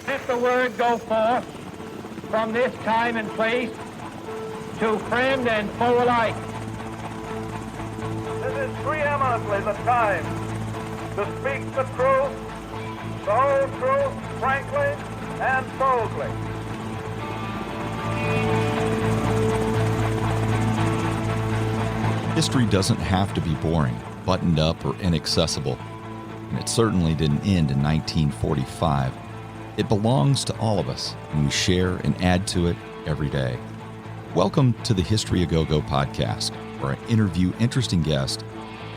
Let the word go forth from this time and place to friend and foe alike. This is preeminently the time to speak the truth, the whole truth, frankly and boldly. History doesn't have to be boring, buttoned up, or inaccessible. And it certainly didn't end in 1945. It belongs to all of us, and we share and add to it every day. Welcome to the History A Go-Go podcast, where I interview interesting guests,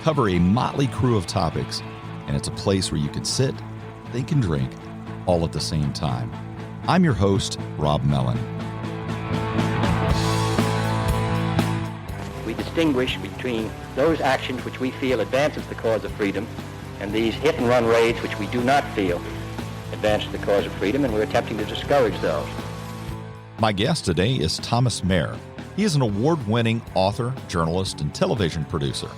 cover a motley crew of topics, and it's a place where you can sit, think, and drink all at the same time. I'm your host, Rob Mellon. We distinguish between those actions which we feel advances the cause of freedom and these hit-and-run raids which we do not feel advance the cause of freedom, and we're attempting to discourage those. My guest today is Thomas Maier. He is an award-winning author, journalist, and television producer.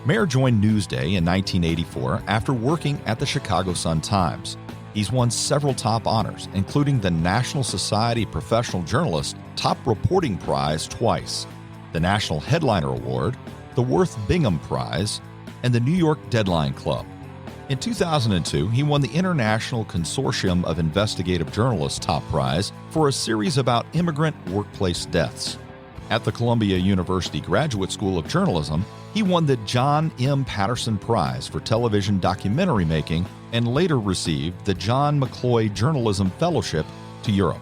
Maier joined Newsday in 1984 after working at the Chicago Sun-Times. He's won several top honors, including the National Society of Professional Journalists Top Reporting Prize twice, the National Headliner Award, the Worth Bingham Prize, and the New York Deadline Club. In 2002, he won the International Consortium of Investigative Journalists Top Prize for a series about immigrant workplace deaths. At the Columbia University Graduate School of Journalism, he won the John M. Patterson Prize for television documentary making and later received the John McCloy Journalism Fellowship to Europe.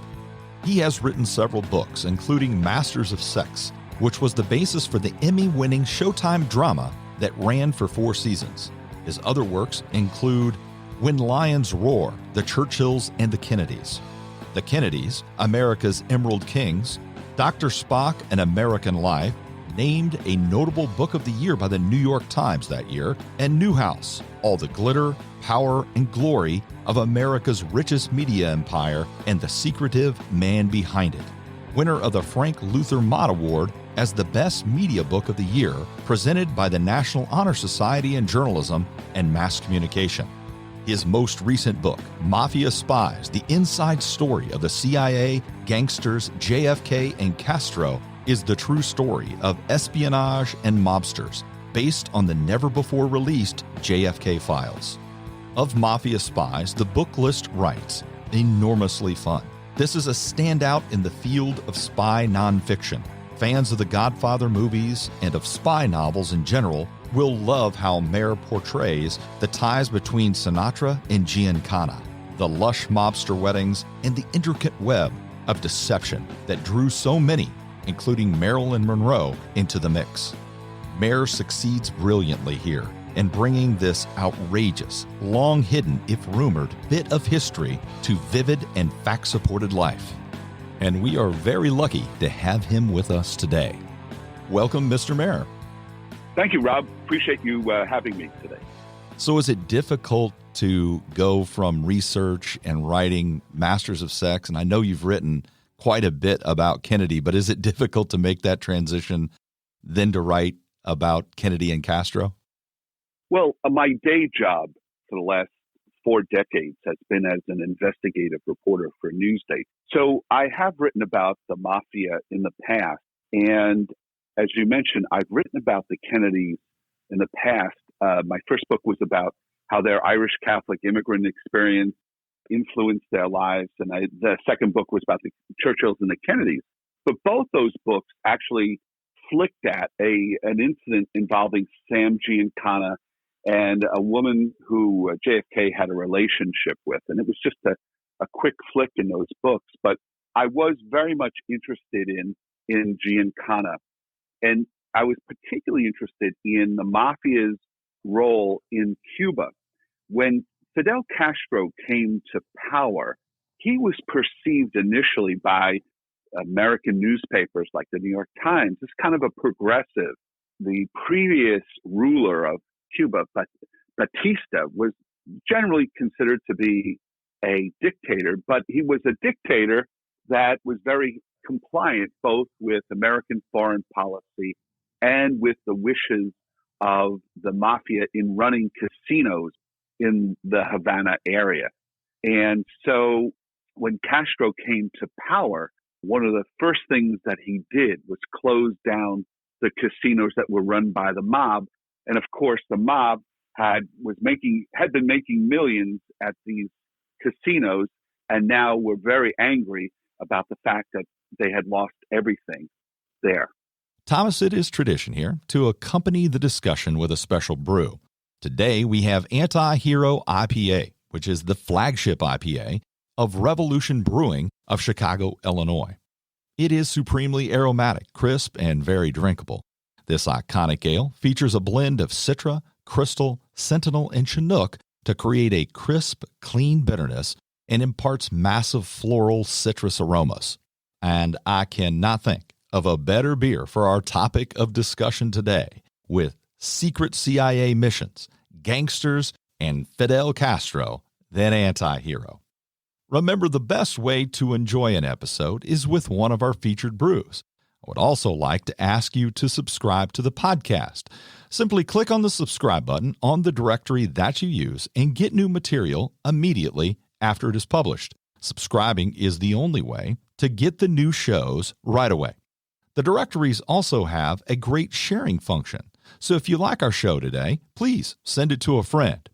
He has written several books, including Masters of Sex, which was the basis for the Emmy-winning Showtime drama that ran for 4 seasons. His other works include When Lions Roar, The Churchills and the Kennedys, The Kennedys, America's Emerald Kings, Dr. Spock, An American Life, named a notable book of the year by the New York Times that year, and Newhouse, All the Glitter, Power, and Glory of America's Richest Media Empire and the Secretive Man Behind It. Winner of the Frank Luther Mott Award as the Best Media Book of the Year, presented by the National Honor Society in Journalism and Mass Communication. His most recent book, Mafia, Spies, the inside story of the CIA, Gangsters, JFK, and Castro, is the true story of espionage and mobsters, based on the never-before-released JFK files. Of Mafia, Spies, the book list writes, enormously fun. This is a standout in the field of spy nonfiction. Fans of the Godfather movies and of spy novels in general will love how Maier portrays the ties between Sinatra and Giancana, the lush mobster weddings, and the intricate web of deception that drew so many, including Marilyn Monroe, into the mix. Maier succeeds brilliantly here in bringing this outrageous, long-hidden, if rumored, bit of history to vivid and fact-supported life. And we are very lucky to have him with us today. Welcome, Mr. Maier. Thank you, Rob. Appreciate you having me today. So is it difficult to go from research and writing Masters of Sex, and I know you've written quite a bit about Kennedy, but is it difficult to make that transition then to write about Kennedy and Castro? Well, my day job for the last 4 decades has been as an investigative reporter for Newsday. So I have written about the Mafia in the past. And as you mentioned, I've written about the Kennedys in the past. My first book was about how their Irish Catholic immigrant experience influenced their lives. And the second book was about the Churchills and the Kennedys. But both those books actually flicked at an incident involving Sam Giancana and a woman who JFK had a relationship with. And it was just a quick flick in those books. But I was very much interested in Giancana. And I was particularly interested in the Mafia's role in Cuba. When Fidel Castro came to power, he was perceived initially by American newspapers like the New York Times as kind of a progressive. The previous ruler of Cuba, Batista, was generally considered to be a dictator, but he was a dictator that was very compliant both with American foreign policy and with the wishes of the Mafia in running casinos in the Havana area. And so when Castro came to power, one of the first things that he did was close down the casinos that were run by the mob. And of course, the mob had been making millions at these casinos, and now were very angry about the fact that they had lost everything there. Thomas, it is tradition here to accompany the discussion with a special brew. Today, we have Anti-Hero IPA, which is the flagship IPA of Revolution Brewing of Chicago, Illinois. It is supremely aromatic, crisp, and very drinkable. This iconic ale features a blend of Citra, Crystal, Sentinel, and Chinook to create a crisp, clean bitterness and imparts massive floral citrus aromas. And I cannot think of a better beer for our topic of discussion today, with secret CIA missions, gangsters, and Fidel Castro than Anti-Hero. Remember, the best way to enjoy an episode is with one of our featured brews. I would also like to ask you to subscribe to the podcast. Simply click on the subscribe button on the directory that you use and get new material immediately after it is published. Subscribing is the only way to get the new shows right away. The directories also have a great sharing function. So if you like our show today, please send it to a friend.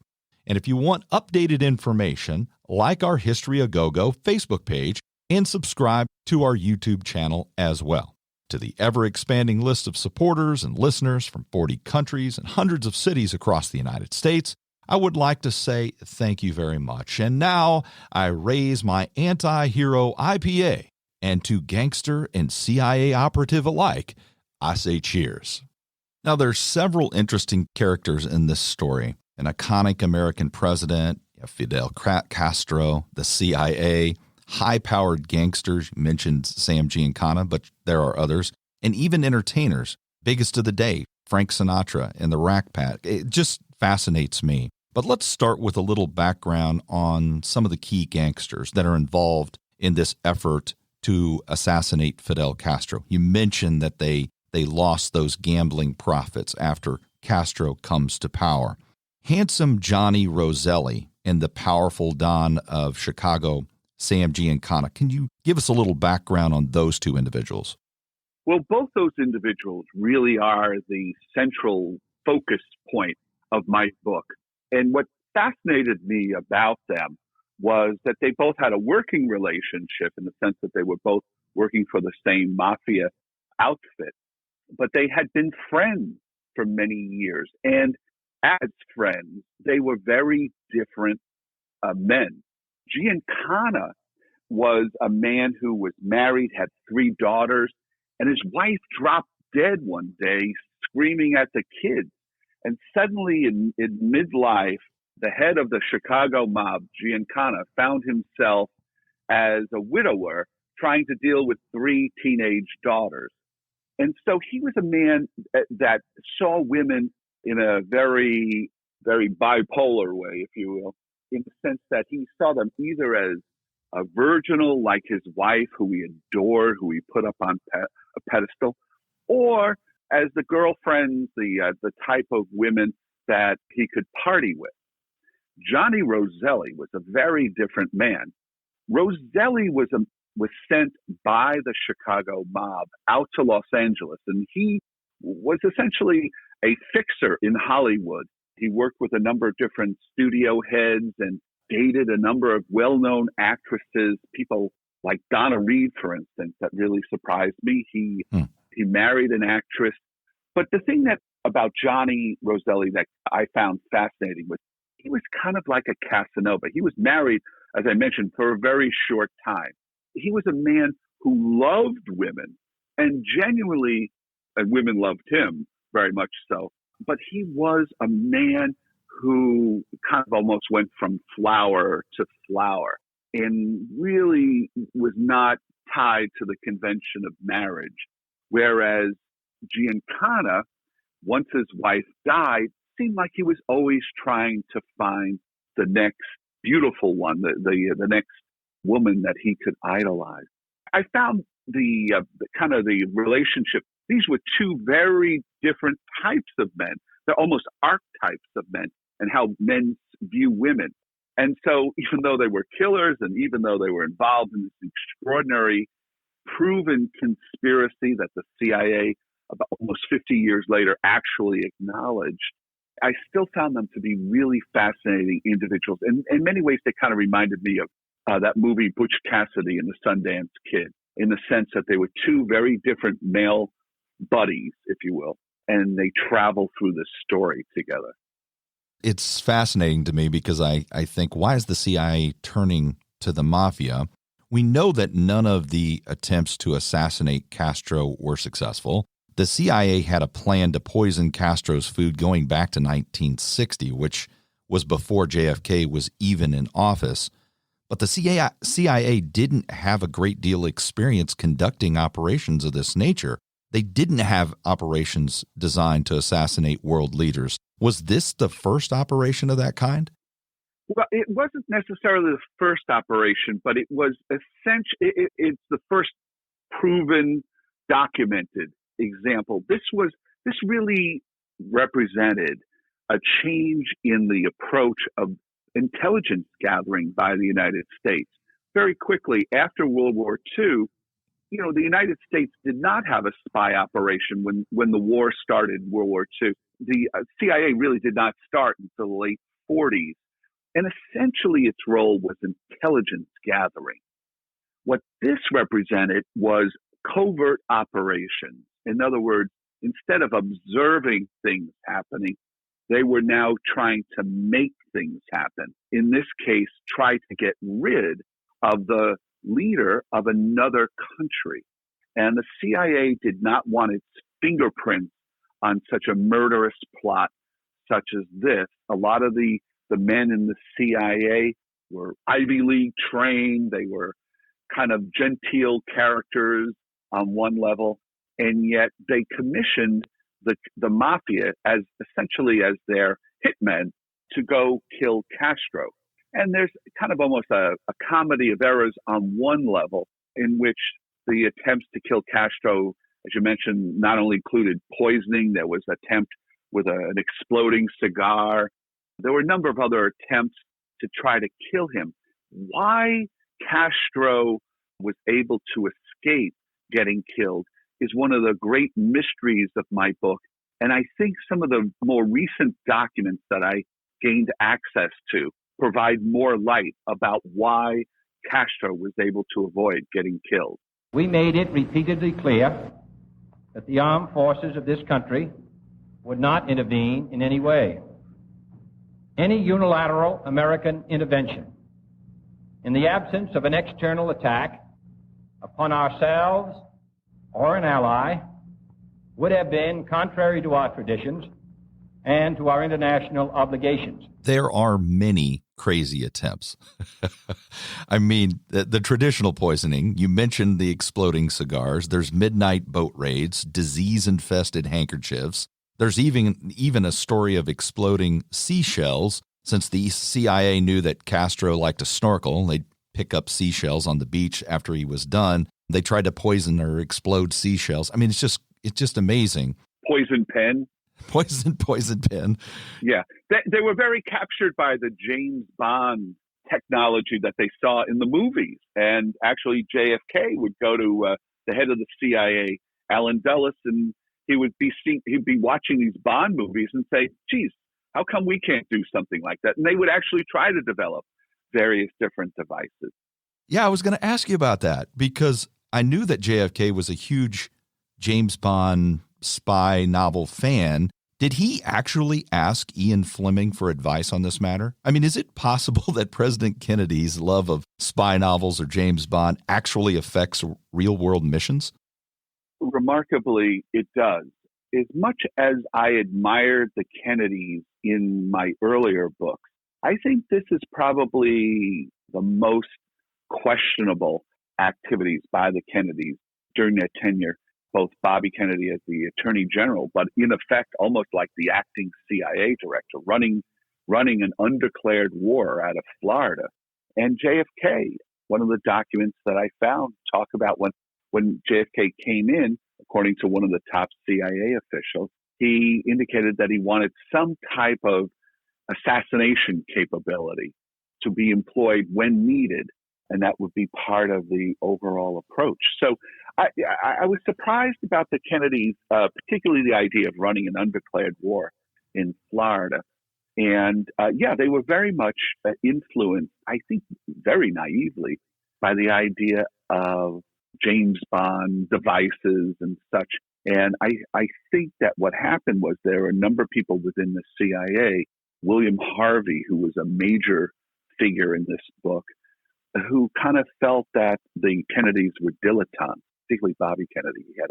And if you want updated information, like our History A Go-Go Facebook page and subscribe to our YouTube channel as well. To the ever-expanding list of supporters and listeners from 40 countries and hundreds of cities across the United States, I would like to say thank you very much. And now I raise my Anti-Hero IPA, and to gangster and CIA operative alike, I say cheers. Now, there's several interesting characters in this story. An iconic American president, Fidel Castro, the CIA, high-powered gangsters, you mentioned Sam Giancana, but there are others, and even entertainers, biggest of the day, Frank Sinatra and the Rat Pack. It just fascinates me. But let's start with a little background on some of the key gangsters that are involved in this effort to assassinate Fidel Castro. You mentioned that they lost those gambling profits after Castro comes to power. Handsome Johnny Roselli and the powerful Don of Chicago, Sam Giancana. Can you give us a little background on those two individuals? Well, both those individuals really are the central focus point of my book. And what fascinated me about them was that they both had a working relationship in the sense that they were both working for the same Mafia outfit, but they had been friends for many years. And as friends, they were very different men. Giancana was a man who was married, had 3 daughters, and his wife dropped dead one day, screaming at the kids. And suddenly, in midlife, the head of the Chicago mob, Giancana, found himself as a widower trying to deal with 3 teenage daughters. And so he was a man that saw women in a very, very bipolar way, if you will, in the sense that he saw them either as a virginal, like his wife, who he adored, who he put up on a pedestal, or as the girlfriends, the type of women that he could party with. Johnny Roselli was a very different man. Roselli was sent by the Chicago mob out to Los Angeles, and he was essentially a fixer in Hollywood. He worked with a number of different studio heads and dated a number of well-known actresses, people like Donna Reed, for instance, that really surprised me. He married an actress. But the thing that about Johnny Roselli that I found fascinating was he was kind of like a Casanova. He was married, as I mentioned, for a very short time. He was a man who loved women and genuinely, and women loved him very much so. But he was a man who kind of almost went from flower to flower and really was not tied to the convention of marriage. Whereas Giancana, once his wife died, seemed like he was always trying to find the next beautiful one, the next woman that he could idolize. I found the kind of the relationship. These were 2 very different types of men. They're almost archetypes of men and how men view women. And so even though they were killers and even though they were involved in this extraordinary proven conspiracy that the CIA about almost 50 years later actually acknowledged, I still found them to be really fascinating individuals. And in many ways, they kind of reminded me of that movie Butch Cassidy and the Sundance Kid, in the sense that they were two very different male buddies, if you will, and they travel through this story together. It's fascinating to me because I think, why is the CIA turning to the Mafia? We know that none of the attempts to assassinate Castro were successful. The CIA had a plan to poison Castro's food going back to 1960, which was before JFK was even in office. But the CIA didn't have a great deal of experience conducting operations of this nature. They didn't have operations designed to assassinate world leaders. Was this the first operation of that kind? Well, it wasn't necessarily the first operation, but it was it's the first proven, documented example. This really represented a change in the approach of intelligence gathering by the United States. Very quickly after World War II, the United States did not have a spy operation when the war started, World War II. The CIA really did not start until the late 40s. And essentially its role was intelligence gathering. What this represented was covert operations. In other words, instead of observing things happening, they were now trying to make things happen. In this case, try to get rid of the leader of another country. And the CIA did not want its fingerprints on such a murderous plot such as this. A lot of the men in the CIA were Ivy League trained. They were kind of genteel characters on one level, and yet they commissioned the Mafia as essentially as their hitmen to go kill Castro. And there's kind of almost a comedy of errors on one level, in which the attempts to kill Castro, as you mentioned, not only included poisoning, there was an attempt with an exploding cigar. There were a number of other attempts to try to kill him. Why Castro was able to escape getting killed is one of the great mysteries of my book. And I think some of the more recent documents that I gained access to provide more light about why Castro was able to avoid getting killed. We made it repeatedly clear that the armed forces of this country would not intervene in any way. Any unilateral American intervention in the absence of an external attack upon ourselves or an ally would have been contrary to our traditions and to our international obligations. There are many crazy attempts. I mean, the traditional poisoning, you mentioned the exploding cigars, there's midnight boat raids, disease-infested handkerchiefs. There's even a story of exploding seashells. Since the CIA knew that Castro liked to snorkel, they'd pick up seashells on the beach after he was done. They tried to poison or explode seashells. I mean, it's just amazing. Poison pen. Poison pen. Yeah. They were very captured by the James Bond technology that they saw in the movies. And actually, JFK would go to the head of the CIA, Allen Dulles, and he'd be watching these Bond movies and say, geez, how come we can't do something like that? And they would actually try to develop various different devices. Yeah, I was going to ask you about that because I knew that JFK was a huge James Bond spy novel fan. Did he actually ask Ian Fleming for advice on this matter? I mean, is it possible that President Kennedy's love of spy novels or James Bond actually affects real-world missions? Remarkably, it does. As much as I admired the Kennedys in my earlier books, I think this is probably the most questionable activities by the Kennedys during their tenure. Both Bobby Kennedy as the Attorney General, but in effect, almost like the acting CIA director, running an undeclared war out of Florida. And JFK, one of the documents that I found talk about when JFK came in, according to one of the top CIA officials, he indicated that he wanted some type of assassination capability to be employed when needed, and that would be part of the overall approach. So I was surprised about the Kennedys, particularly the idea of running an undeclared war in Florida. And they were very much influenced, I think very naively, by the idea of James Bond devices and such. And I think that what happened was there were a number of people within the CIA, William Harvey, who was a major figure in this book, who kind of felt that the Kennedys were dilettantes, particularly Bobby Kennedy, he had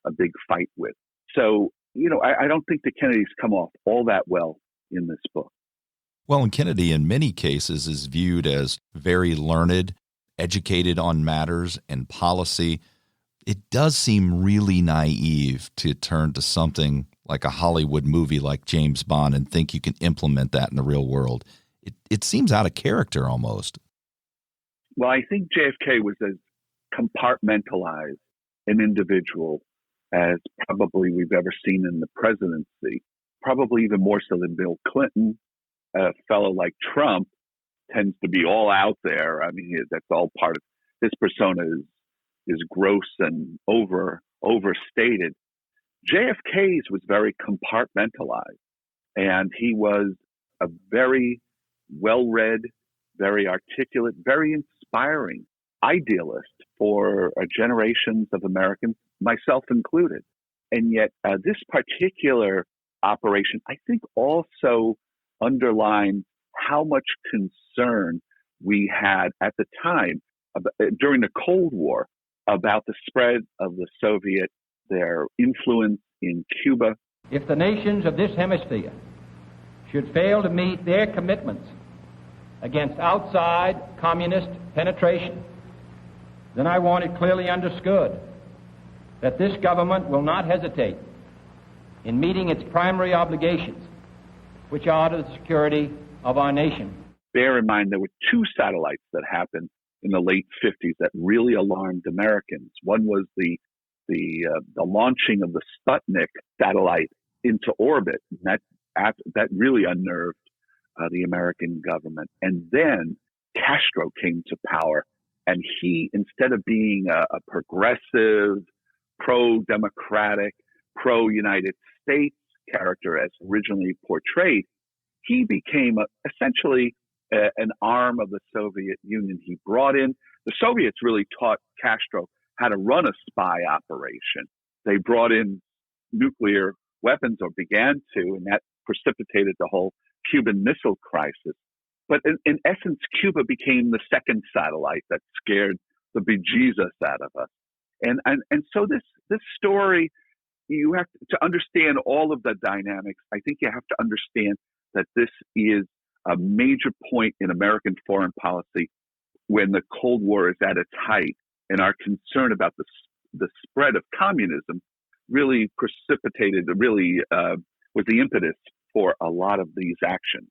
a big fight with. So, I don't think the Kennedys come off all that well in this book. Well, and Kennedy in many cases is viewed as very learned, educated on matters and policy. It does seem really naive to turn to something like a Hollywood movie like James Bond and think you can implement that in the real world. It seems out of character almost. Well, I think JFK was as compartmentalized an individual as probably we've ever seen in the presidency, probably even more so than Bill Clinton. A fellow like Trump tends to be all out there. I mean, that's all part of his persona is gross and overstated. JFK's was very compartmentalized, and he was a very well-read, very articulate, very inspiring idealist for generations of Americans, myself included. And yet this particular operation, I think, also underlined how much concern we had at the time during the Cold War about the spread of the Soviet, their influence in Cuba. If the nations of this hemisphere should fail to meet their commitments against outside communist penetration, then I want it clearly understood that this government will not hesitate in meeting its primary obligations, which are to the security of our nation. Bear in mind there were two satellites that happened in the late 50s that really alarmed Americans. One was the launching of the Sputnik satellite into orbit. And that really unnerved the American government. And then Castro came to power, and he, instead of being a progressive, pro-democratic, pro-United States character as originally portrayed, he became essentially an arm of the Soviet Union. He brought in, the Soviets really taught Castro how to run a spy operation. They brought in nuclear weapons, or began to, and that precipitated the whole Cuban Missile Crisis. But in essence, Cuba became the second satellite that scared the bejesus out of us. And so this story, you have to understand all of the dynamics. I think you have to understand that this is a major point in American foreign policy when the Cold War is at its height, and our concern about the spread of communism really precipitated, was the impetus for a lot of these actions.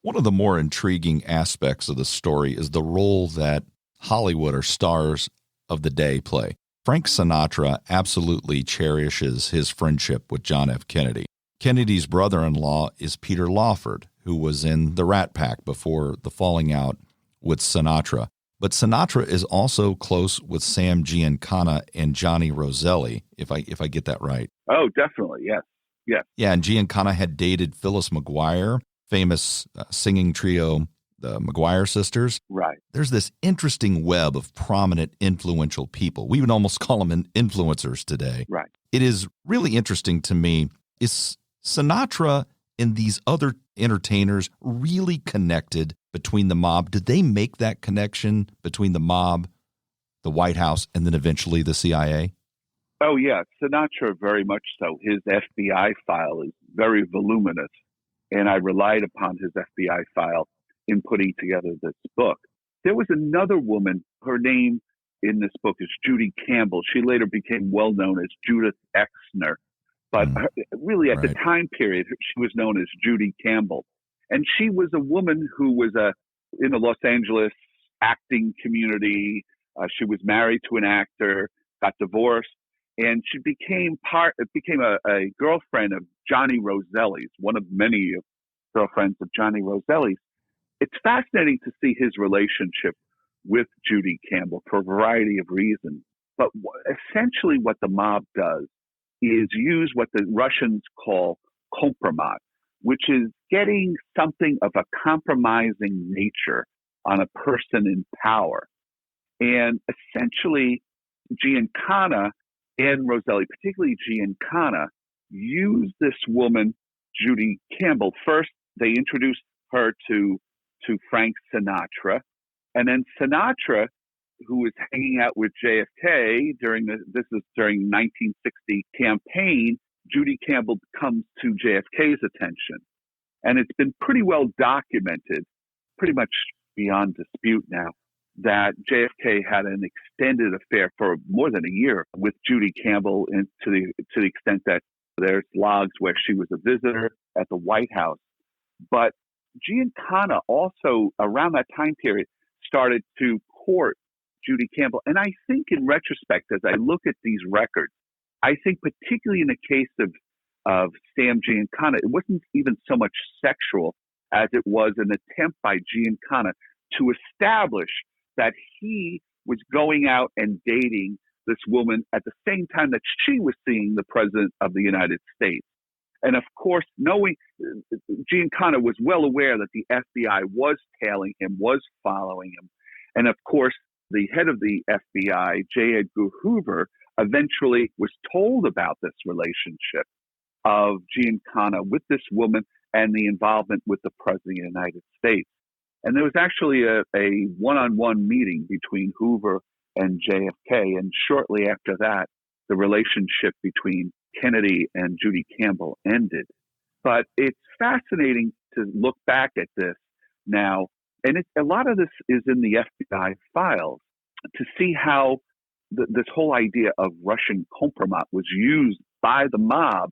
One of the more intriguing aspects of the story is the role that Hollywood or stars of the day play. Frank Sinatra absolutely cherishes his friendship with John F. Kennedy. Kennedy's brother-in-law is Peter Lawford, who was in the Rat Pack before the falling out with Sinatra. But Sinatra is also close with Sam Giancana and Johnny Roselli, if I get that right. Oh, definitely, yes. Yeah, and Giancana had dated Phyllis McGuire, famous singing trio, the McGuire sisters. Right. There's this interesting web of prominent, influential people. We would almost call them influencers today. Right. It is really interesting to me. Is Sinatra and these other entertainers really connected between the mob? Did they make that connection between the mob, the White House, and then eventually the CIA? Oh, yeah. Sinatra, very much so. His FBI file is very voluminous, and I relied upon his FBI file in putting together this book. There was another woman, her name in this book is Judy Campbell. She later became well known as Judith Exner, but really at the time period, she was known as Judy Campbell. And she was a woman who was in the Los Angeles acting community. She was married to an actor, got divorced, and she became a girlfriend of Johnny Roselli's, one of many girlfriends of Johnny Roselli's. it's fascinating to see his relationship with Judy Campbell for a variety of reasons. But essentially what the mob does is use what the Russians call kompromat, which is getting something of a compromising nature on a person in power. And essentially, Giancana and Roselli, particularly Giancana, used this woman, Judy Campbell. First, they introduced her to Frank Sinatra. And then Sinatra, who was hanging out with JFK during the 1960 campaign, Judy Campbell comes to JFK's attention. And it's been pretty well documented, pretty much beyond dispute now, that JFK had an extended affair for more than a year with Judy Campbell, and to the extent that there's logs where she was a visitor at the White House. But Giancana also, around that time period, started to court Judy Campbell. And I think in retrospect, as I look at these records, I think particularly in the case of Sam Giancana, it wasn't even so much sexual as it was an attempt by Giancana to establish that he was going out and dating this woman at the same time that she was seeing the president of the United States. And of course, knowing Giancana was well aware that the FBI was tailing him, was following him. And of course, the head of the FBI, J. Edgar Hoover, eventually was told about this relationship of Giancana with this woman and the involvement with the president of the United States. And there was actually a one-on-one meeting between Hoover and JFK. And shortly after that, the relationship between Kennedy and Judy Campbell ended. But it's fascinating to look back at this now. And a lot of this is in the FBI files to see how this whole idea of Russian kompromat was used by the mob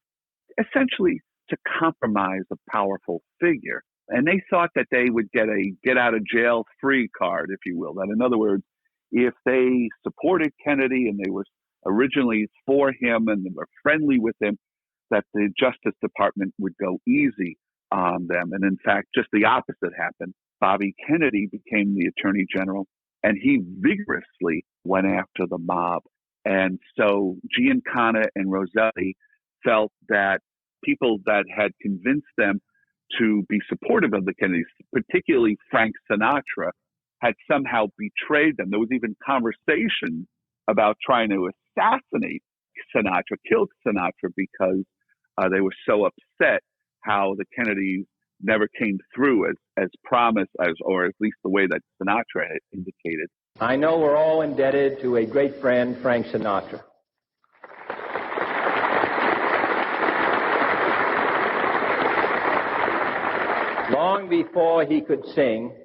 essentially to compromise a powerful figure. And they thought that they would get a get-out-of-jail-free card, if you will. That, in other words, if they supported Kennedy and they were originally for him and they were friendly with him, that the Justice Department would go easy on them. And in fact, just the opposite happened. Bobby Kennedy became the Attorney General, and he vigorously went after the mob. And so Giancana and Roselli felt that people that had convinced them to be supportive of the Kennedys, particularly Frank Sinatra, had somehow betrayed them. There was even conversation about trying to assassinate Sinatra, kill Sinatra, because they were so upset how the Kennedys never came through as promised, or at least the way that Sinatra had indicated. I know we're all indebted to a great friend, Frank Sinatra. Long before he could sing,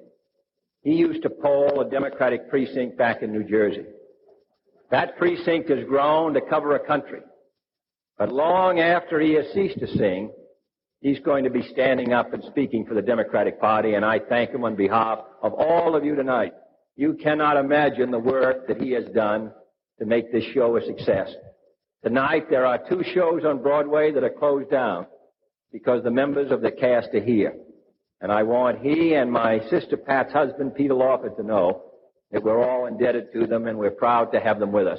he used to poll a Democratic precinct back in New Jersey. That precinct has grown to cover a country. But long after he has ceased to sing, he's going to be standing up and speaking for the Democratic Party, and I thank him on behalf of all of you tonight. You cannot imagine the work that he has done to make this show a success. Tonight, there are 2 shows on Broadway that are closed down because the members of the cast are here. And I want he and my sister Pat's husband, Peter Lawford, to know that we're all indebted to them, and we're proud to have them with us.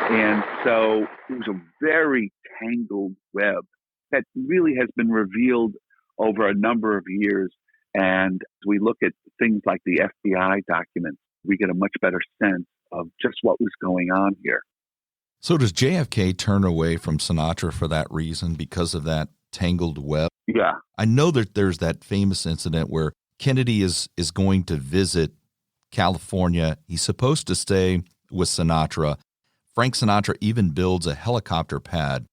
And so it was a very tangled web that really has been revealed over a number of years. And as we look at things like the FBI documents, we get a much better sense of just what was going on here. So does JFK turn away from Sinatra for that reason, because of that tangled web? Yeah. I know that there's that famous incident where Kennedy is going to visit California. He's supposed to stay with Sinatra. Frank Sinatra even builds a helicopter pad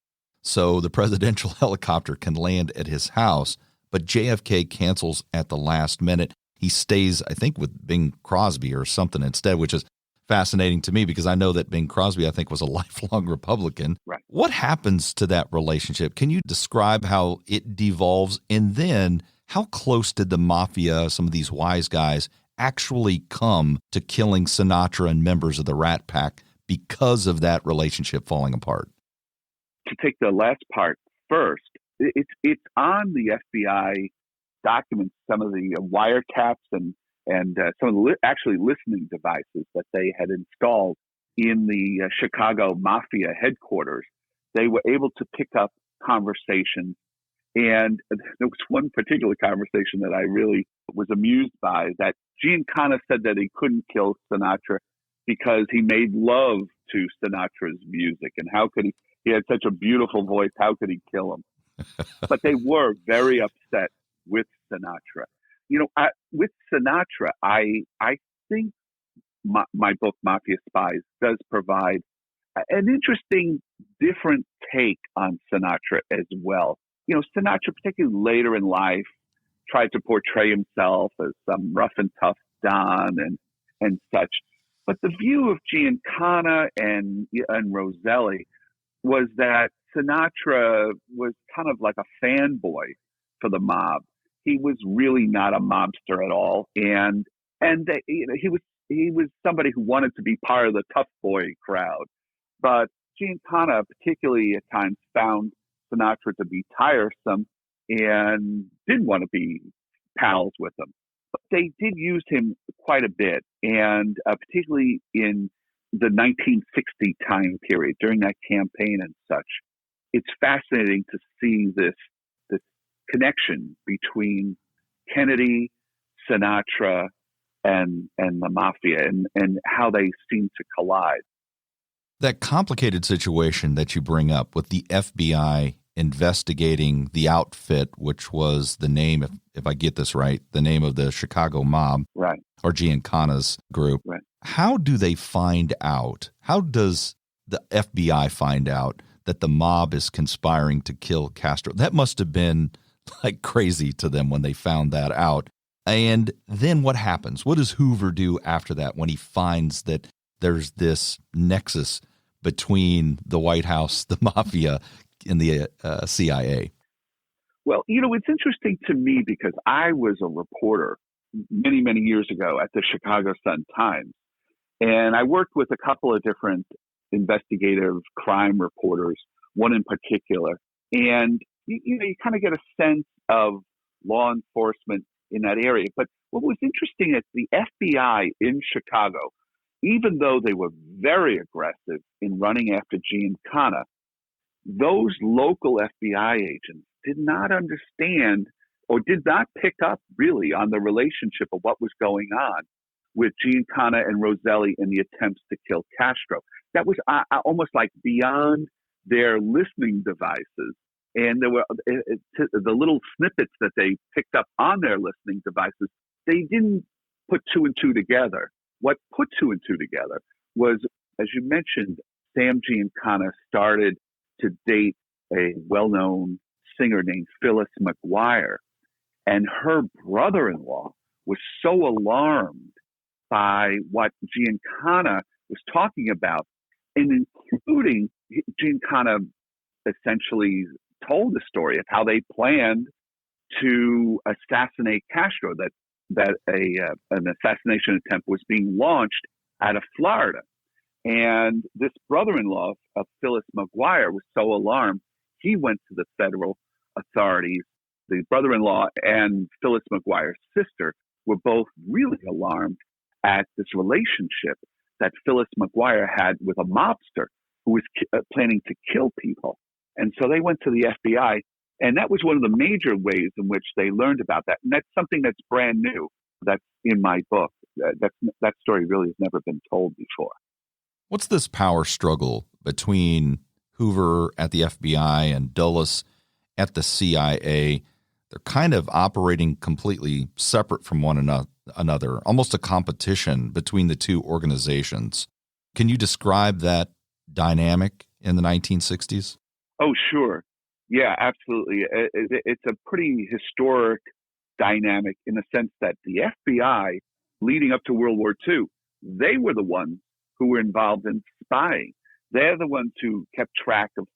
so the presidential helicopter can land at his house, but JFK cancels at the last minute. He stays, I think, with Bing Crosby or something instead, which is fascinating to me because I know that Bing Crosby, I think, was a lifelong Republican. Right. What happens to that relationship? Can you describe how it devolves? And then how close did the Mafia, some of these wise guys, actually come to killing Sinatra and members of the Rat Pack because of that relationship falling apart? To take the last part first, it's on the FBI documents, some of the wiretaps and some of the actually listening devices that they had installed in the Chicago Mafia headquarters. They were able to pick up conversations. And there was one particular conversation that I really was amused by, that Giancana said that he couldn't kill Sinatra because he made love to Sinatra's music. And how could he had such a beautiful voice, how could he kill him? But they were very upset with Sinatra. With Sinatra, I think my book, Mafia Spies, does provide an interesting, different take on Sinatra as well. Sinatra, particularly later in life, tried to portray himself as some rough and tough Don and such. But the view of Giancana and Roselli was that Sinatra was kind of like a fanboy for the mob. He was really not a mobster at all, and he was somebody who wanted to be part of the tough boy crowd. But Giancana, particularly at times, found Sinatra to be tiresome and didn't want to be pals with him. But they did use him quite a bit, and particularly in the 1960 time period, during that campaign and such. It's fascinating to see this connection between Kennedy, Sinatra, and the Mafia, and how they seem to collide. That complicated situation that you bring up with the FBI investigating the outfit, which was the name, if I get this right, the name of the Chicago mob, right, or Giancana's group. Right. How do they find out? How does the FBI find out that the mob is conspiring to kill Castro? That must have been like crazy to them when they found that out. And then what happens? What does Hoover do after that when he finds that there's this nexus between the White House, the Mafia, and the CIA? Well, it's interesting to me because I was a reporter many, many years ago at the Chicago Sun-Times, and I worked with a couple of different investigative crime reporters, one in particular, and you kind of get a sense of law enforcement in that area. But what was interesting is the FBI in Chicago, even though they were very aggressive in running after Giancana, those local FBI agents did not understand or did not pick up really on the relationship of what was going on with Giancana and Roselli in the attempts to kill Castro. That was almost like beyond their listening devices. And there were the little snippets that they picked up on their listening devices. They didn't put two and two together. What put two and two together was, as you mentioned, Sam Giancana started to date a well-known singer named Phyllis McGuire. And her brother-in-law was so alarmed by what Giancana was talking about, and including Giancana essentially told the story of how they planned to assassinate Castro, that an assassination attempt was being launched out of Florida. And this brother-in-law of Phyllis McGuire was so alarmed, he went to the federal authorities. The brother-in-law and Phyllis McGuire's sister were both really alarmed at this relationship that Phyllis McGuire had with a mobster who was planning to kill people. And so they went to the FBI, and that was one of the major ways in which they learned about that. And that's something that's brand new. That's in my book. That story really has never been told before. What's this power struggle between Hoover at the FBI and Dulles at the CIA? They're kind of operating completely separate from one another, almost a competition between the two organizations. Can you describe that dynamic in the 1960s? Oh, sure. Yeah, absolutely. It's a pretty historic dynamic in the sense that the FBI, leading up to World War II, they were the ones who were involved in spying. They're the ones who kept track of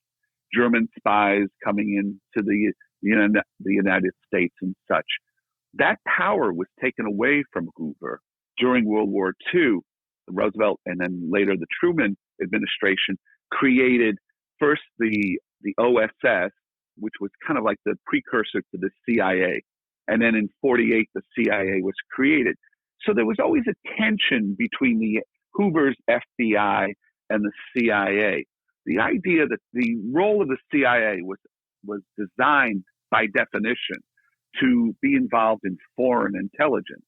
German spies coming into the United States and such. That power was taken away from Hoover during World War II. Roosevelt and then later the Truman administration created first the OSS, which was kind of like the precursor to the CIA. And then in 48, the CIA was created. So there was always a tension between the Hoover's FBI and the CIA. The idea that the role of the CIA was designed by definition to be involved in foreign intelligence.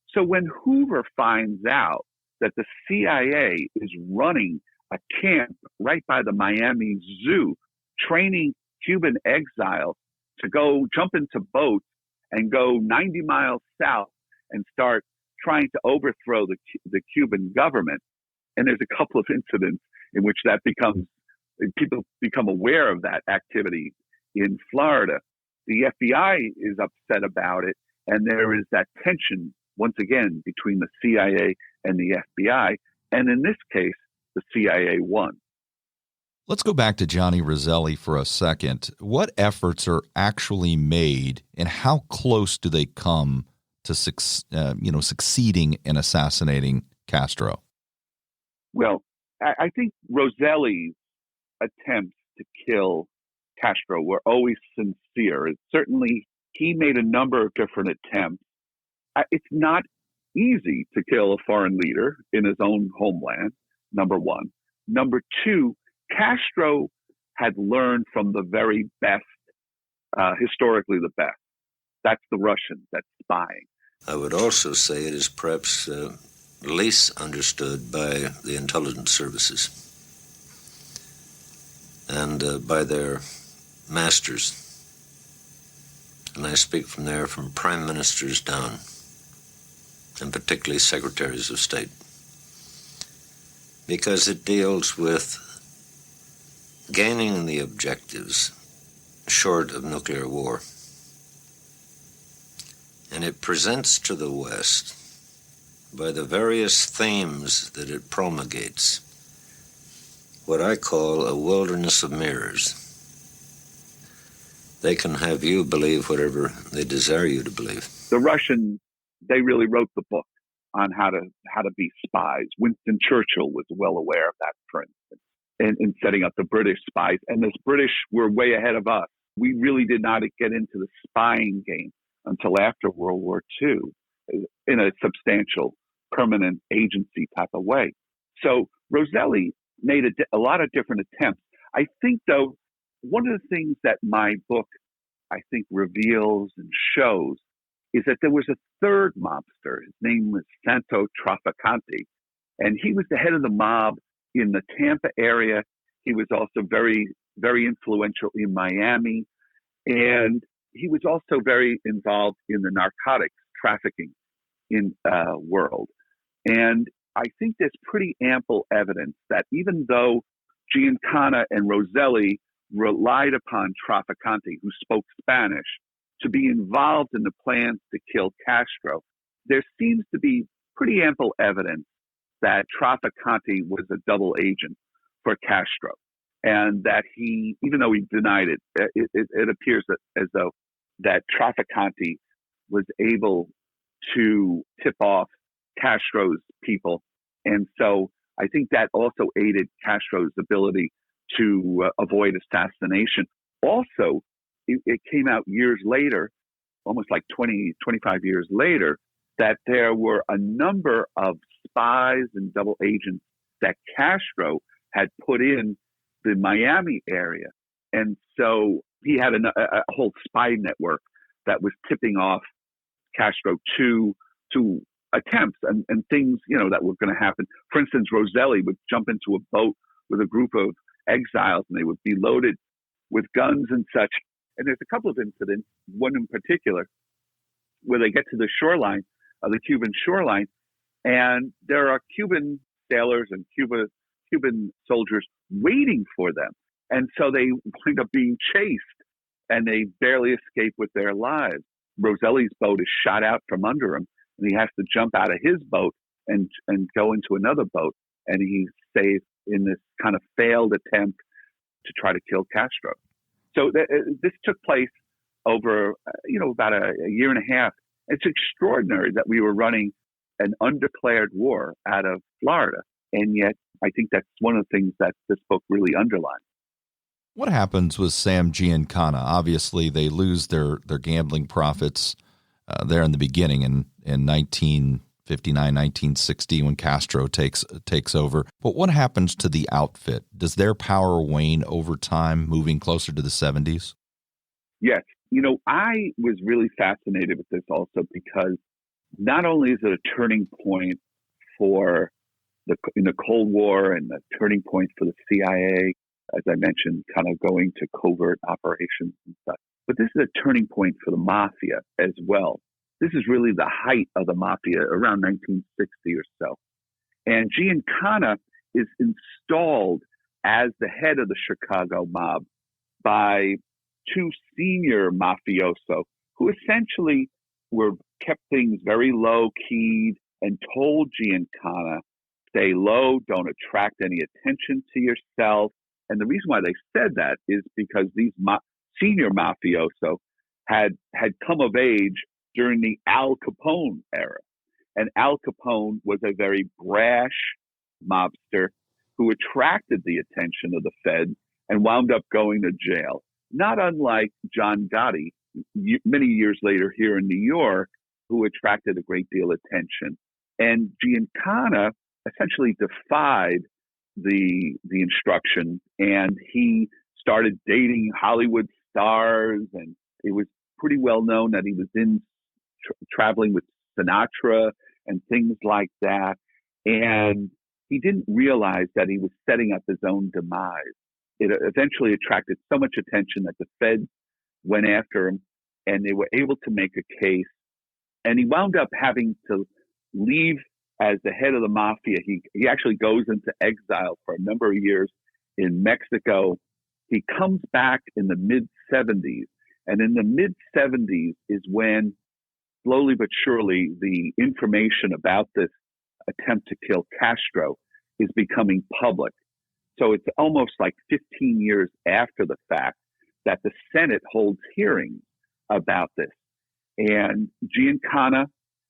So when Hoover finds out that the CIA is running a camp right by the Miami Zoo, training Cuban exiles to go jump into boats and go 90 miles south and start trying to overthrow the Cuban government. And there's a couple of incidents in which people become aware of that activity in Florida. The FBI is upset about it, and there is that tension, once again, between the CIA and the FBI. And in this case, the CIA won. Let's go back to Johnny Roselli for a second. What efforts are actually made, and how close do they come to succeeding in assassinating Castro? Well, I think Roselli's attempts to kill Castro were always sincere. Certainly, he made a number of different attempts. It's not easy to kill a foreign leader in his own homeland, number one. Number two, Castro had learned from the very best, historically the best. That's the Russians, that's spying. I would also say it is perhaps least understood by the intelligence services and by their masters. And I speak from prime ministers down, and particularly secretaries of state, because it deals with gaining the objectives short of nuclear war. And it presents to the West, by the various themes that it promulgates, what I call a wilderness of mirrors. They can have you believe whatever they desire you to believe. The Russians, they really wrote the book on how to be spies. Winston Churchill was well aware of that, for instance, in setting up the British spies. And the British were way ahead of us. We really did not get into the spying game until after World War II in a substantial, permanent agency type of way. So Roselli made a lot of different attempts. I think, though, one of the things that my book, I think, reveals and shows is that there was a third mobster. His name was Santo Trafficante, and he was the head of the mob in the Tampa area. He was also very, very influential in Miami, and he was also very involved in the narcotics trafficking in world. And I think there's pretty ample evidence that even though Giancana and Roselli relied upon Trafficante, who spoke Spanish, to be involved in the plans to kill Castro, there seems to be pretty ample evidence that Trafficante was a double agent for Castro, and that he, even though he denied it, it appears as though that Trafficante was able to tip off Castro's people. And so I think that also aided Castro's ability to avoid assassination. Also, it came out years later, almost like 20, 25 years later, that there were a number of spies and double agents that Castro had put in the Miami area. And so he had a whole spy network that was tipping off Castro to attempts and things, that were going to happen. For instance, Roselli would jump into a boat with a group of exiles, and they would be loaded with guns and such. And there's a couple of incidents, one in particular, where they get to the shoreline, the Cuban shoreline, and there are Cuban sailors and Cuban soldiers waiting for them. And so they wind up being chased, and they barely escape with their lives. Roselli's boat is shot out from under him, and he has to jump out of his boat and go into another boat, and he's saved in this kind of failed attempt to try to kill Castro. So this took place over, about a year and a half. It's extraordinary that we were running an undeclared war out of Florida, and yet I think that's one of the things that this book really underlines. What happens with Sam Giancana? Obviously, they lose their gambling profits there in the beginning in 1959, 1960 when Castro takes over. But what happens to the outfit? Does their power wane over time, moving closer to the 70s? Yes. I was really fascinated with this also because not only is it a turning point in the Cold War and the turning point for the CIA, as I mentioned, kind of going to covert operations and stuff, but this is a turning point for the Mafia as well. This is really the height of the Mafia around 1960 or so. And Giancana is installed as the head of the Chicago mob by two senior mafioso who essentially kept things very low-keyed and told Giancana, stay low, don't attract any attention to yourself. And the reason why they said that is because these senior mafioso had come of age during the Al Capone era. And Al Capone was a very brash mobster who attracted the attention of the Fed and wound up going to jail. Not unlike John Gotti, many years later here in New York, who attracted a great deal of attention. And Giancana essentially defied the instruction, and he started dating Hollywood stars, and it was pretty well known that he was traveling with Sinatra and things like that. And he didn't realize that he was setting up his own demise. It eventually attracted so much attention that the Fed went after him, and they were able to make a case. And he wound up having to leave as the head of the Mafia. He actually goes into exile for a number of years in Mexico. He comes back in the mid-'70s. And in the mid-'70s is when, slowly but surely, the information about this attempt to kill Castro is becoming public. So it's almost like 15 years after the fact that the Senate holds hearings about this. And Giancana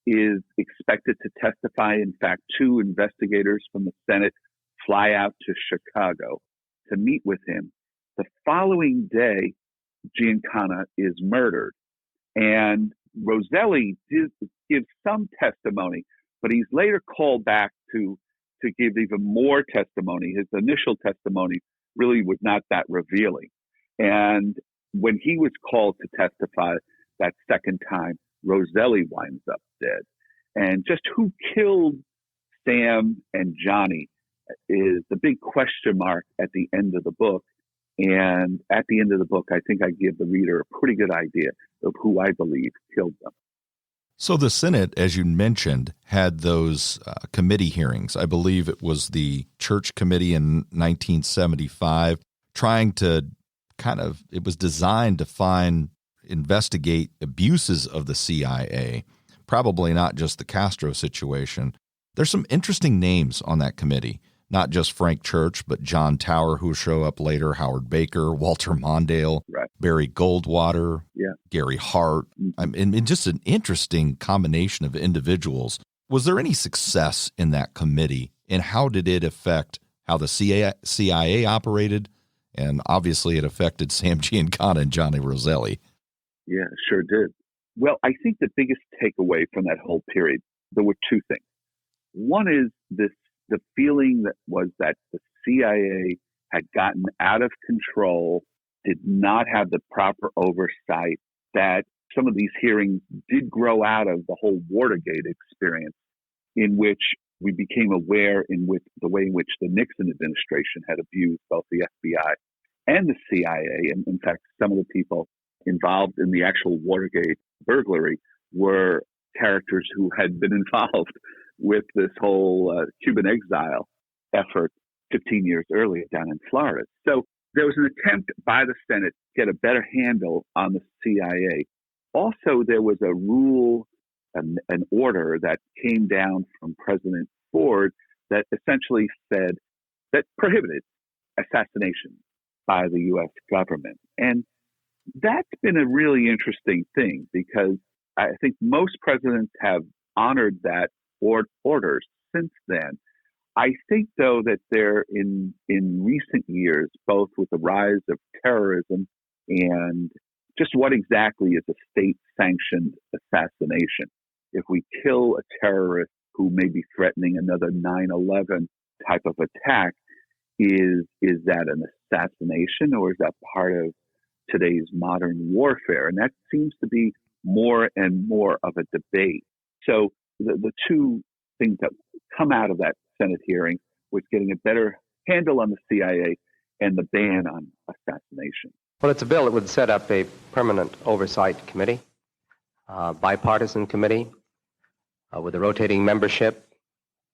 is expected to testify. In fact, two investigators from the Senate fly out to Chicago to meet with him. The following day, Giancana is murdered. And Roselli gives some testimony, but he's later called back to give even more testimony. His initial testimony really was not that revealing. And when he was called to testify that second time, Roselli winds up dead. And just who killed Sam and Johnny is the big question mark at the end of the book. And at the end of the book, I think I give the reader a pretty good idea of who I believe killed them. So the Senate, as you mentioned, had those committee hearings. I believe it was the Church Committee in 1975, trying to it was designed to investigate abuses of the CIA, probably not just the Castro situation. There's some interesting names on that committee, not just Frank Church, but John Tower, who will show up later, Howard Baker, Walter Mondale, right, Barry Goldwater, yeah, Gary Hart, and just an interesting combination of individuals. Was there any success in that committee, and how did it affect how the CIA operated? And obviously it affected Sam Giancana and Johnny Roselli. Yeah, sure did. Well, I think the biggest takeaway from that whole period, there were two things. One is the feeling that the CIA had gotten out of control, did not have the proper oversight, that some of these hearings did grow out of the whole Watergate experience, in which we became aware with the way in which the Nixon administration had abused both the FBI and the CIA. And in fact, some of the people involved in the actual Watergate burglary were characters who had been involved with this whole Cuban exile effort 15 years earlier down in Florida. So there was an attempt by the Senate to get a better handle on the CIA. Also, there was a rule, an order that came down from President Ford that essentially said that prohibited assassination by the U.S. government. And that's been a really interesting thing, because I think most presidents have honored that orders since then. I think, though, that there in recent years, both with the rise of terrorism and just what exactly is a state-sanctioned assassination. If we kill a terrorist who may be threatening another 9/11 type of attack, is that an assassination, or is that part of today's modern warfare? And that seems to be more and more of a debate. So the two things that come out of that Senate hearing was getting a better handle on the CIA and the ban on assassination. Well, it's a bill that would set up a permanent oversight committee, bipartisan committee, with a rotating membership,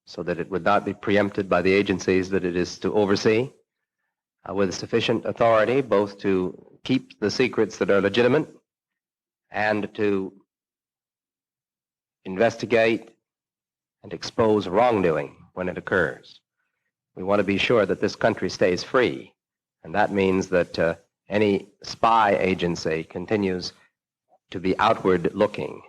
so that it would not be preempted by the agencies that it is to oversee, with sufficient authority both to keep the secrets that are legitimate and to investigate and expose wrongdoing when it occurs. We want to be sure that this country stays free, and that means that any spy agency continues to be outward looking,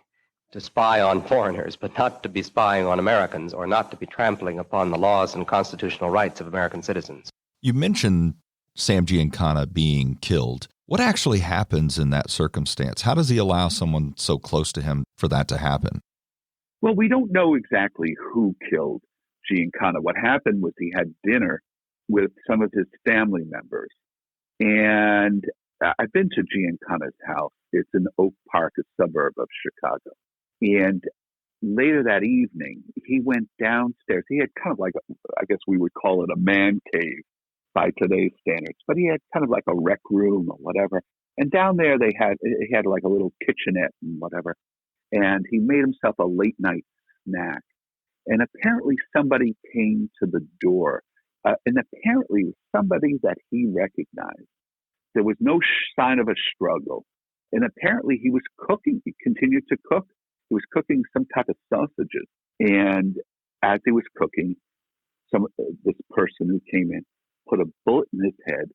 to spy on foreigners, but not to be spying on Americans, or not to be trampling upon the laws and constitutional rights of American citizens. You mentioned Sam Giancana being killed. What actually happens in that circumstance? How does he allow someone so close to him for that to happen? Well, we don't know exactly who killed Giancana. What happened was he had dinner with some of his family members. And I've been to Giancana's house. It's in Oak Park, a suburb of Chicago. And later that evening, he went downstairs. He had kind of like, I guess we would call it a man cave by today's standards, but he had kind of like a rec room or whatever. And down there he had like a little kitchenette and whatever. And he made himself a late night snack. And apparently somebody came to the door. And apparently it was somebody that he recognized. There was no sign of a struggle. And apparently he was cooking. He continued to cook. He was cooking some type of sausages. And as he was cooking, this person who came in put a bullet in his head.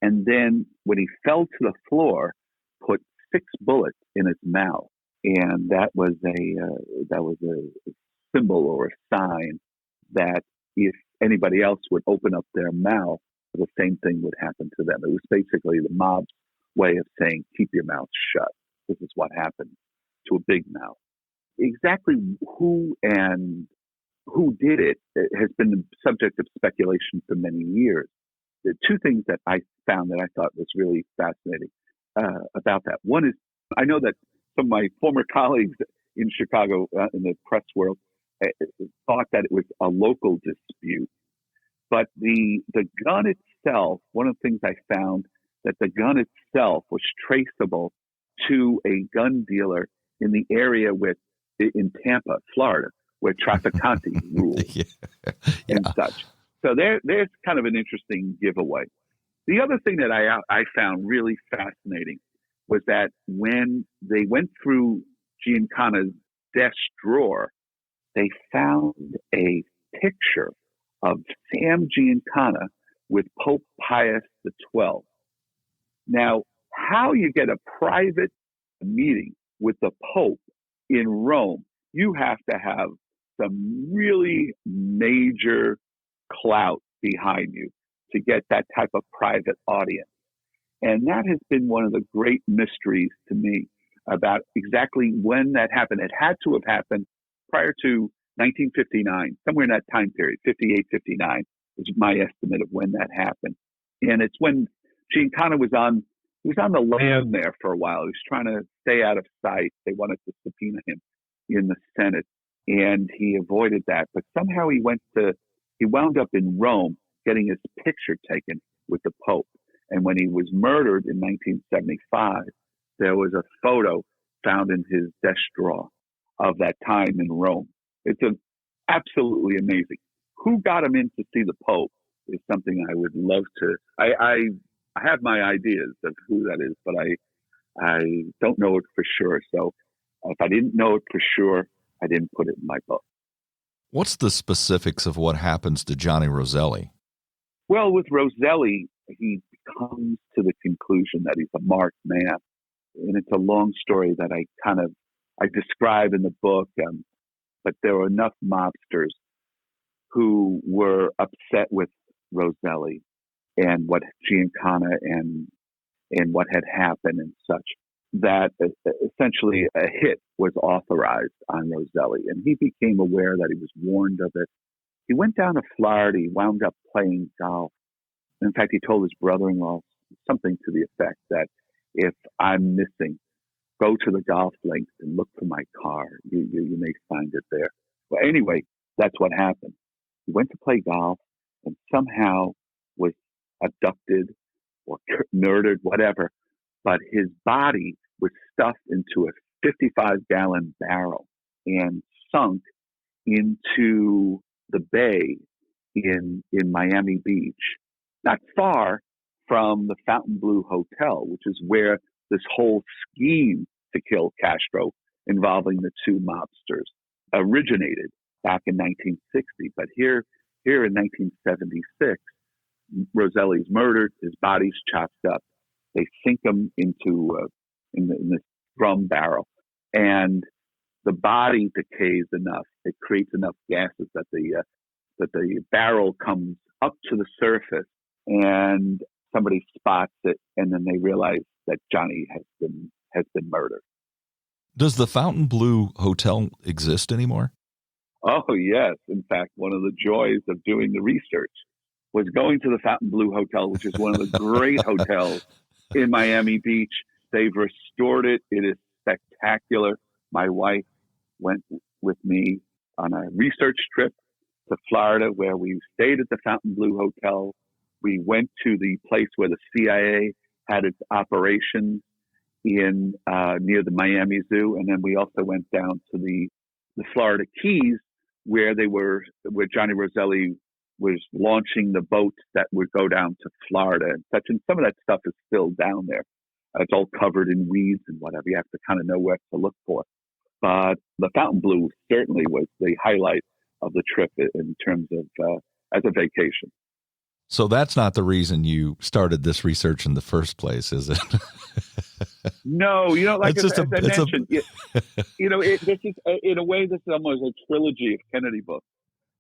And then when he fell to the floor, put 6 bullets in his mouth. And that was a symbol or a sign that if anybody else would open up their mouth, the same thing would happen to them. It was basically the mob's way of saying, keep your mouth shut. This is what happened to a big mouth. Exactly who did it has been the subject of speculation for many years. The two things that I found that I thought was really fascinating about that. One is, I know that some of my former colleagues in Chicago in the press world thought that it was a local dispute. But the gun itself, one of the things I found, that the gun itself was traceable to a gun dealer in the area in Tampa, Florida, where Trafficante rules and such. So there's kind of an interesting giveaway. The other thing that I found really fascinating was that when they went through Giancana's desk drawer, they found a picture of Sam Giancana with Pope Pius XII. Now, how you get a private meeting with the Pope in Rome, you have to have some really major clout behind you to get that type of private audience. And that has been one of the great mysteries to me about exactly when that happened. It had to have happened prior to 1959, somewhere in that time period, 58, 59 is my estimate of when that happened. And it's when Giancana was on the lam there for a while. He was trying to stay out of sight. They wanted to subpoena him in the Senate, and he avoided that. But somehow he wound up in Rome getting his picture taken with the Pope. And when he was murdered in 1975, there was a photo found in his desk drawer of that time in Rome. It's absolutely amazing. Who got him in to see the Pope is something I would love to. I have my ideas of who that is, but I don't know it for sure. So if I didn't know it for sure, I didn't put it in my book. What's the specifics of what happens to Johnny Roselli? Well, with Roselli, he comes to the conclusion that he's a marked man. And it's a long story that I describe in the book. But there were enough mobsters who were upset with Roselli and what Giancana and what had happened and such, that essentially a hit was authorized on Roselli. And he became aware that he was warned of it. He went down to Florida. He wound up playing golf. In fact, he told his brother-in-law something to the effect that if I'm missing, go to the golf links and look for my car. You may find it there. Well, anyway, that's what happened. He went to play golf and somehow was abducted or murdered, whatever. But his body was stuffed into a 55-gallon barrel and sunk into the bay in Miami Beach, not far from the Fontainebleau Hotel, which is where this whole scheme to kill Castro involving the two mobsters originated back in 1960. But here in 1976, Roselli's murdered, his body's chopped up. They sink him into in this drum barrel, and the body decays enough. It creates enough gases that the barrel comes up to the surface, and somebody spots it, and then they realize that Johnny has been murdered. Does the Fontainebleau Hotel exist anymore? Oh, yes. In fact, one of the joys of doing the research was going to the Fontainebleau Hotel, which is one of the great hotels in Miami Beach. They've restored it. It is spectacular. My wife went with me on a research trip to Florida where we stayed at the Fontainebleau Hotel. We went to the place where the CIA had its operations in near the Miami Zoo, and then we also went down to the Florida Keys where Johnny Roselli was launching the boats that would go down to Florida and such. And some of that stuff is still down there. It's all covered in weeds and whatever. You have to kind of know where to look for. But the Fontainebleau certainly was the highlight of the trip in terms of as a vacation. So that's not the reason you started this research in the first place, is it? No, like as I mentioned, this is in a way, this is almost a trilogy of Kennedy books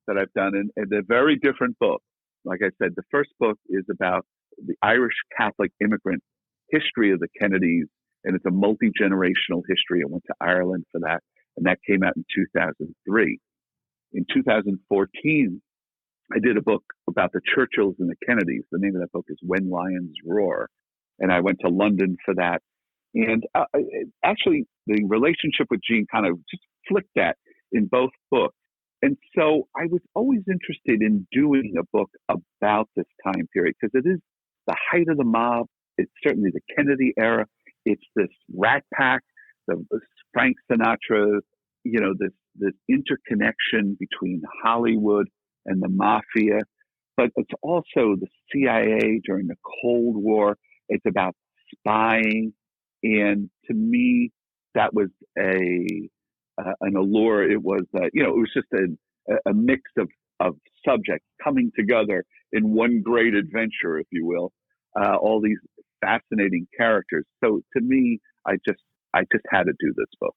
that I've done, and they're very different books. Like I said, the first book is about the Irish Catholic immigrant history of the Kennedys, and it's a multi-generational history. I went to Ireland for that, and that came out in 2003. In 2014, I did a book about the Churchills and the Kennedys. The name of that book is When Lions Roar, and I went to London for that. And actually, the relationship with Giancana just flipped that in both books. And so I was always interested in doing a book about this time period because it is the height of the mob. It's certainly the Kennedy era. It's this Rat Pack, the Frank Sinatra, this interconnection between Hollywood and the Mafia. But it's also the CIA during the Cold War. It's about spying. And to me, that was an allure. It was, it was just a mix of subjects coming together in one great adventure, if you will. All these fascinating characters. So to me, I just had to do this book.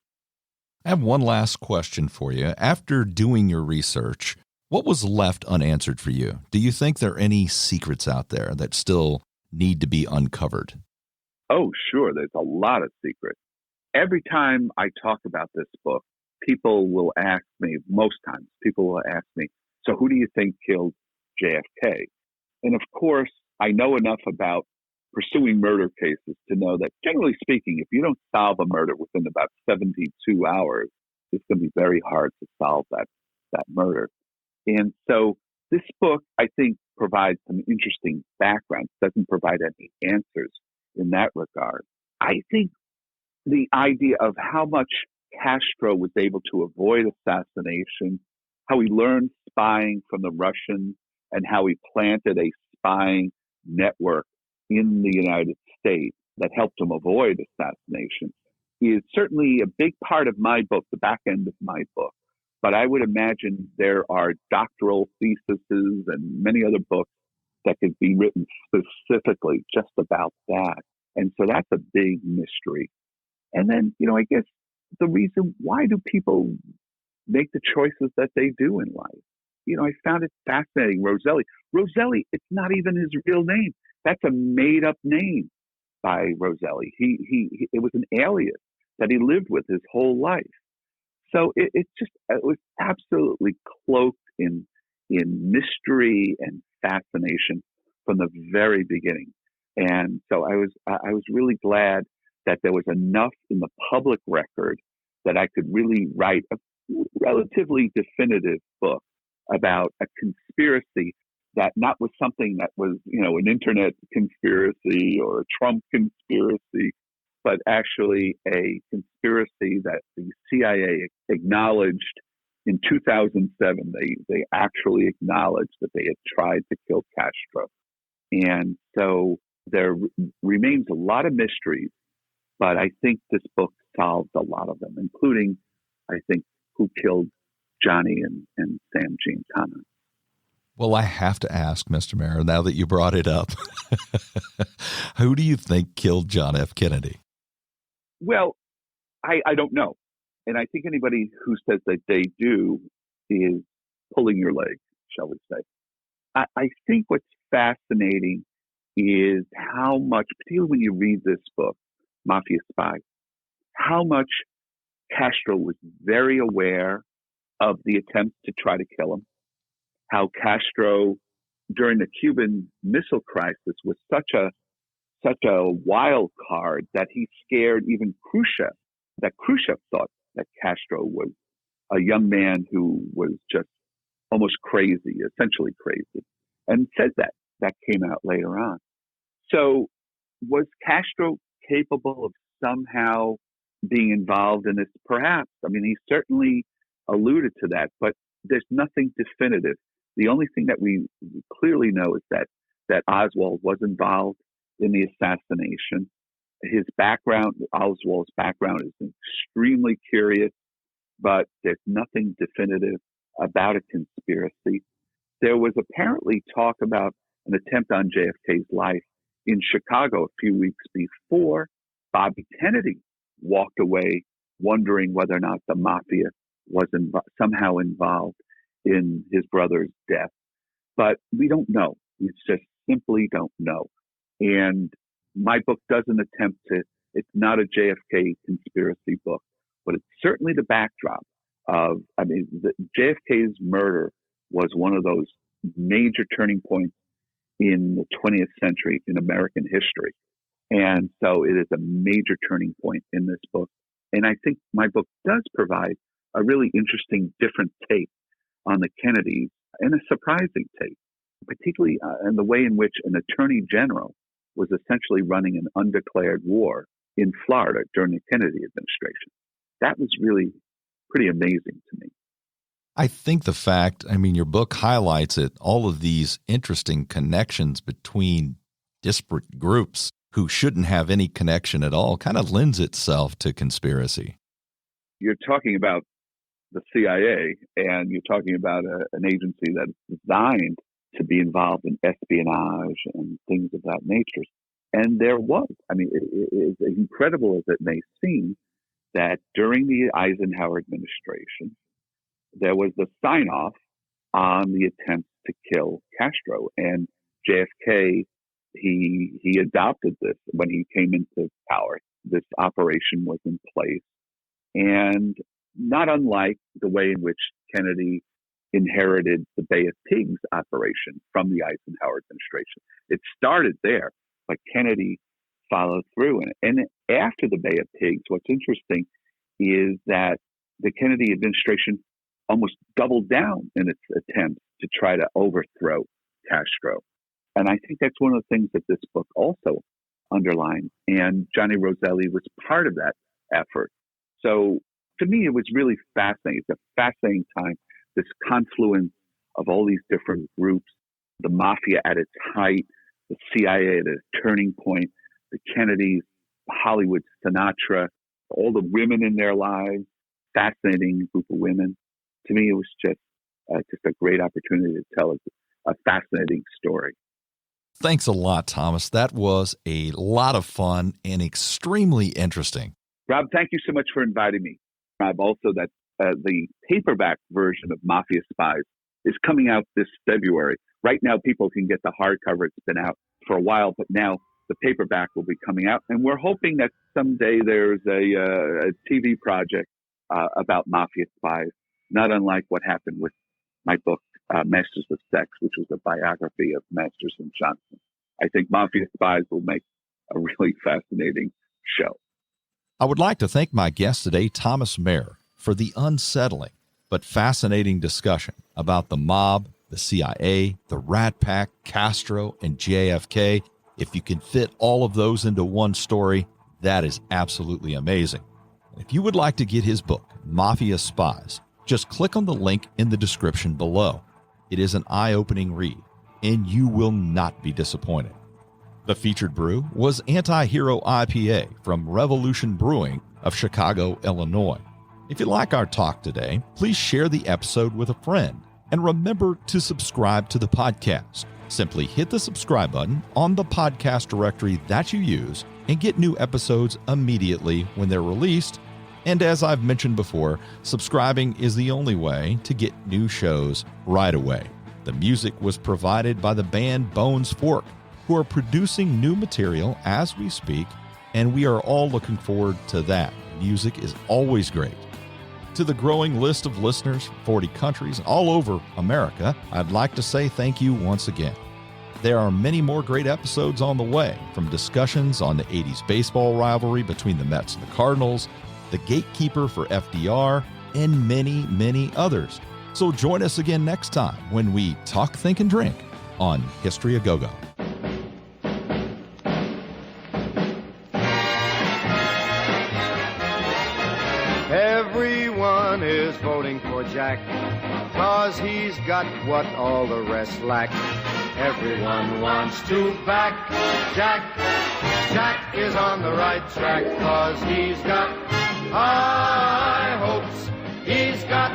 I have one last question for you. After doing your research, what was left unanswered for you? Do you think there are any secrets out there that still need to be uncovered? Oh, sure. There's a lot of secrets. Every time I talk about this book, most times people will ask me, so who do you think killed JFK? And of course, I know enough about pursuing murder cases to know that, generally speaking, if you don't solve a murder within about 72 hours, it's going to be very hard to solve that murder. And so this book, I think, provides some interesting background. It doesn't provide any answers in that regard. I think the idea of how much Castro was able to avoid assassination, how he learned spying from the Russians, and how he planted a spying network in the United States that helped him avoid assassination is certainly a big part of my book, the back end of my book. But I would imagine there are doctoral theses and many other books that could be written specifically just about that. And so that's a big mystery. And then, I guess the reason why do people make the choices that they do in life? I found it fascinating. Roselli, it's not even his real name. That's a made up name by Roselli. It was an alias that he lived with his whole life. So it was absolutely cloaked in mystery and fascination from the very beginning. And so I was really glad that there was enough in the public record that I could really write a relatively definitive book about a conspiracy that not was something that was, an internet conspiracy or a Trump conspiracy, but actually a conspiracy that the CIA acknowledged in 2007. They actually acknowledged that they had tried to kill Castro. And so there remains a lot of mysteries, but I think this book solves a lot of them, including, I think, who killed Johnny and Sam Giancana. Well, I have to ask, Mr. Maier, now that you brought it up, who do you think killed John F. Kennedy? Well, I don't know. And I think anybody who says that they do is pulling your leg, shall we say. I think what's fascinating is how much, particularly when you read this book, Mafia Spies, how much Castro was very aware of the attempts to try to kill him, how Castro, during the Cuban Missile Crisis, was such a wild card that he scared even Khrushchev, that Khrushchev thought that Castro was a young man who was just almost crazy, essentially crazy, and said that. That came out later on. So was Castro capable of somehow being involved in this? Perhaps. I mean, he certainly alluded to that, but there's nothing definitive. The only thing that we clearly know is that Oswald was involved in the assassination. His background, Oswald's background, is extremely curious, but there's nothing definitive about a conspiracy. There was apparently talk about an attempt on JFK's life in Chicago a few weeks before. Bobby Kennedy walked away wondering whether or not the Mafia was somehow involved in his brother's death. But we don't know. We just simply don't know. And my book doesn't attempt to, it's not a JFK conspiracy book, but it's certainly the backdrop of, JFK's murder was one of those major turning points in the 20th century in American history. And so it is a major turning point in this book. And I think my book does provide a really interesting, different take on the Kennedys, and a surprising take, particularly in the way in which an attorney general was essentially running an undeclared war in Florida during the Kennedy administration. That was really pretty amazing to me. I think the fact, your book highlights it, all of these interesting connections between disparate groups who shouldn't have any connection at all, kind of lends itself to conspiracy. You're talking about the CIA, and you're talking about an agency that's designed to be involved in espionage and things of that nature. And there was, it's incredible as it may seem, that during the Eisenhower administration, there was the sign-off on the attempt to kill Castro. And JFK, he adopted this when he came into power. This operation was in place. And not unlike the way in which Kennedy inherited the Bay of Pigs operation from the Eisenhower administration. It started there, but Kennedy followed through. And after the Bay of Pigs, what's interesting is that the Kennedy administration almost doubled down in its attempts to try to overthrow Castro. And I think that's one of the things that this book also underlines. And Johnny Roselli was part of that effort. So to me, it was really fascinating. It's a fascinating time, this confluence of all these different groups, the Mafia at its height, the CIA at a turning point, the Kennedys, Hollywood, Sinatra, all the women in their lives, fascinating group of women. To me, it was just a great opportunity to tell a fascinating story. Thanks a lot, Thomas. That was a lot of fun and extremely interesting. Rob, thank you so much for inviting me. Rob, also that the paperback version of Mafia Spies is coming out this February. Right now, people can get the hardcover. It's been out for a while, but now the paperback will be coming out. And we're hoping that someday there's a TV project about Mafia spies, not unlike what happened with my book, Masters of Sex, which was a biography of Masters and Johnson. I think Mafia Spies will make a really fascinating show. I would like to thank my guest today, Thomas Maier, for the unsettling but fascinating discussion about the mob, the CIA, the Rat Pack, Castro, and JFK. If you can fit all of those into one story, that is absolutely amazing. If you would like to get his book, Mafia Spies, just click on the link in the description below. It is an eye-opening read, and you will not be disappointed. The featured brew was Anti-Hero IPA from Revolution Brewing of Chicago, Illinois. If you like our talk today, please share the episode with a friend, and remember to subscribe to the podcast. Simply hit the subscribe button on the podcast directory that you use and get new episodes immediately when they're released. And as I've mentioned before, subscribing is the only way to get new shows right away. The music was provided by the band Bones Fork, who are producing new material as we speak, and we are all looking forward to that. Music is always great. To the growing list of listeners from 40 countries all over America, I'd like to say thank you once again. There are many more great episodes on the way, from discussions on the 80s baseball rivalry between the Mets and the Cardinals, the gatekeeper for FDR, and many, many others. So join us again next time when we talk, think, and drink on History A Go-Go. Everyone is voting for Jack, 'cause he's got what all the rest lack. Everyone wants to back Jack. Jack is on the right track, 'cause he's got high hopes. He's got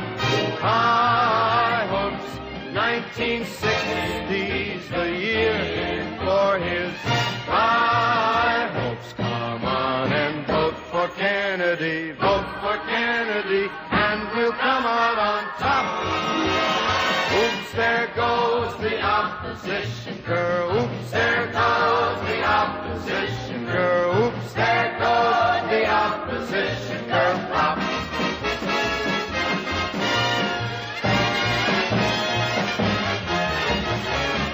high hopes. 1960's the year for his high hopes. Come on and vote for Kennedy. Vote for Kennedy, and we'll come out on top. Oops, there goes the opposition girl. Oops, there goes the opposition girl. Oops, there goes the opposition girl. Pop.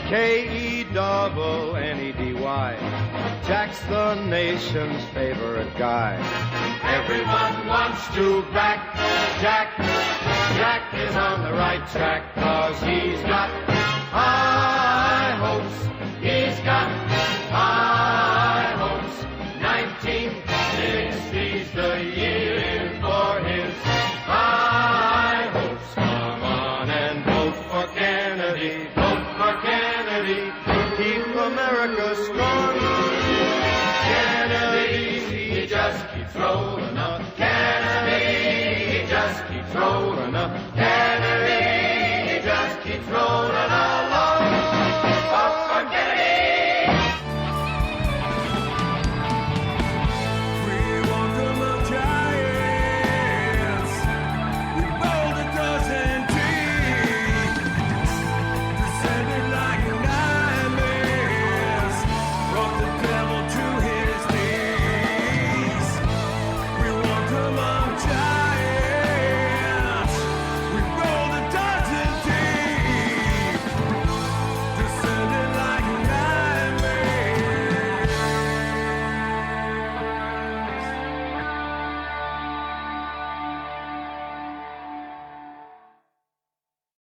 K-E-double-N-E-D-Y. Jack's the nation's favorite guy. Everyone wants to back Jack. Jack is on the right track, 'cause he's got high hopes. He's got high hopes. 1960's the year for his high hopes. Come on and vote for Kennedy. Vote for Kennedy. Keep America strong. Kennedy, he just keeps rolling up. Kennedy, he just keeps rolling up. Kennedy, he just keeps rolling up.